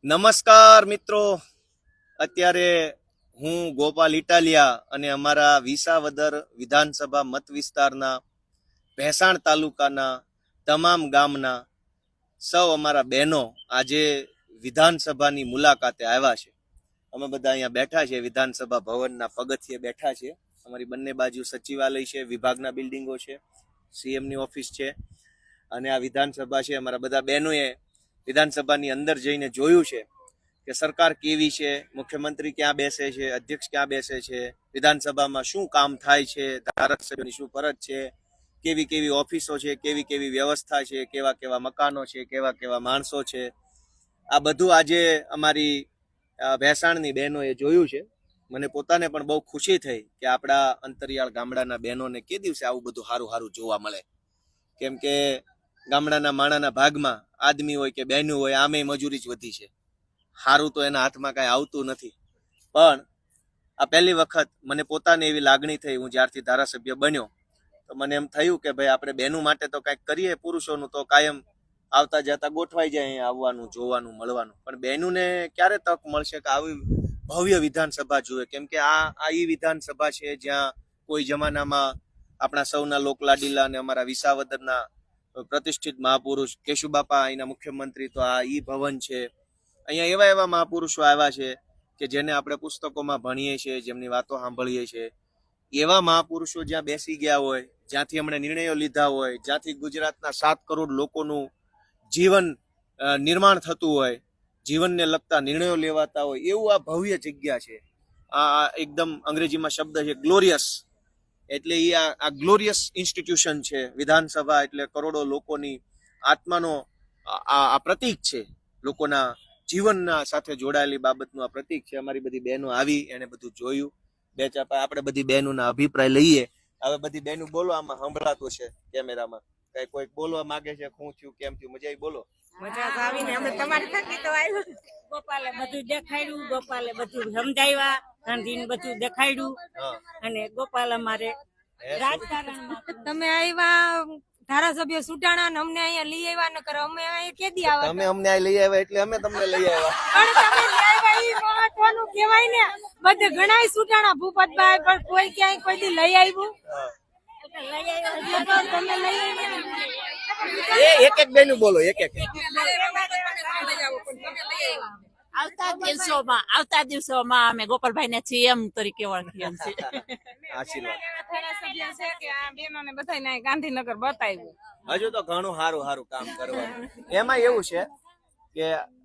નમસ્કાર મિત્રો, અત્યારે હું ગોપાલ ઇટાલિયા અને અમારા વિસાવદર વિધાનસભા મત વિસ્તારના ભેસાણ તાલુકાના તમામ ગામના સૌ અમારા બહેનો આજે વિધાનસભાની મુલાકાતે આવ્યા છે. અમે બધા અહીંયા બેઠા છે, વિધાનસભા ભવનના પગથિયે બેઠા છે. અમારી બંને બાજુ સચિવાલય છે, વિભાગના બિલ્ડિંગો છે, સીએમની ઓફિસ છે અને આ વિધાનસભા છે. અમારા બધા બહેનોએ વિધાનસભાની અંદર જઈને જોયું છે કે સરકાર કેવી છે, મુખ્યમંત્રી ક્યાં બેસે છે, અધ્યક્ષ ક્યાં બેસે છે, વિધાનસભામાં શું કામ થાય છે, ધારાસભ્યોની શું ફરજ છે, કેવી કેવી ઓફિસો છે, કેવી કેવી વ્યવસ્થા છે, કેવા કેવા મકાનો છે, કેવા કેવા માણસો છે. આ બધું આજે અમારી ભેસાણની બહેનોએ જોયું છે. મને પોતાને પણ બહુ ખુશી થઈ કે આપણા અંતરિયાળ ગામડાના બહેનોને કે દિવસે આવું બધું સારું સારું જોવા મળે. કેમ કે ગામડાના માણાના ભાગમાં આદમી હોય કે બહેનું હોય, આમે મજૂરી જ વધી છે. સારું તો એના હાથમાં કાંઈ આવતું નથી. પણ આ પહેલી વખત મને પોતાને એવી લાગણી થઈ, હું જ્યારથી ધારાસભ્ય બન્યો તો મને એમ થયું કે ભાઈ આપણે બહેનો માટે તો કાંઈક કરીએ. પુરુષોનું તો કાયમ આવતા જતા ગોઠવાઈ જાય અહીંયા આવવાનું, જોવાનું, મળવાનું. પણ બહેનોને ક્યારે તક મળશે કે આવી ભવ્ય વિધાનસભા જુએ? કેમ કે આ ઈ વિધાનસભા છે જ્યાં કોઈ જમાનામાં આપણા સૌના લોકલાડીલા અને અમારા વિસાવદરના પ્રતિષ્ઠિત મહાપુરુષ કેશુબાપા અહીંના મુખ્યમંત્રી, તો આ ઈ ભવન છે. અહીંયા એવા એવા મહાપુરુષો આવ્યા છે કે જેને આપણે પુસ્તકોમાં ભણીએ છીએ, જેમની વાતો સાંભળીએ છીએ. એવા મહાપુરુષો જ્યાં બેસી ગયા હોય, જ્યાંથી એમણે નિર્ણયો લીધા હોય, જ્યાંથી ગુજરાતના 7 કરોડ લોકોનું જીવન નિર્માણ થતું હોય, જીવનને લગતા નિર્ણયો લેવાતા હોય, એવું આ ભવ્ય જગ્યા છે. આ એકદમ અંગ્રેજીમાં શબ્દ છે ગ્લોરિયસ. એટલે એ આ ગ્લોરિયસ ઇન્સ્ટિટ્યુશન છે. વિધાનસભા એટલે કરોડો લોકોની આત્માનો આ પ્રતીક છે, લોકોના જીવનના સાથે જોડાયેલી બાબતનું આ પ્રતીક છે. અમારી બધી બહેનો આવી, એને બધું જોયું. બે ચાપા આપણે બધી બહેનોના અભિપ્રાય લઈએ. હવે બધી બહેનો બોલો, આમાં સંભળાતું છે કેમેરામાં. કઈ કોઈ બોલવા માંગે છે? શું થયું, કેમ થયું? મજા આવી? બોલો. મજા આવીને અમે તમારી થકી તો આવ્યું. ગોપાલે બધું દેખાડ્યું, ગોપાલે બધું સમજાવ્યા, ગાંધીને બધું દેખાડ્યું. અને ગોપાલ અમારે રાજકારણમાં તમે આવ્યા ધારાસભ્ય સુટાણા ને અમને અહીંયા લઈ આવ્યા, ન કરો અમે અહીંયા કેદી આવ્યા? તમે અમને આ લઈ આવ્યા એટલે અમે તમને લઈ આવ્યા. પણ તમે લઈ આવ્યા ઈ મહત્વનું કહેવાય ને. બધે ઘણાય સુટાણા ભૂપતભાઈ, પણ કોઈ ક્યાંય કોઈ દી લઈ આવ્યું? તમે લઈ આવ્યા એક એક બેનું બોલો, એક એક. આવતા દિવસોમાં અમે ગોપાલભાઈ ને સીએમ તરીકે ઓળખીએ છીએ. આશીર્વાદ. ધારાસભ્ય છે કે આ બેનોને બધાને ગાંધીનગર બતાવ્યું. હજુ તો ઘણું સારું સારું કામ કરવાનું. એમાં એવું છે કે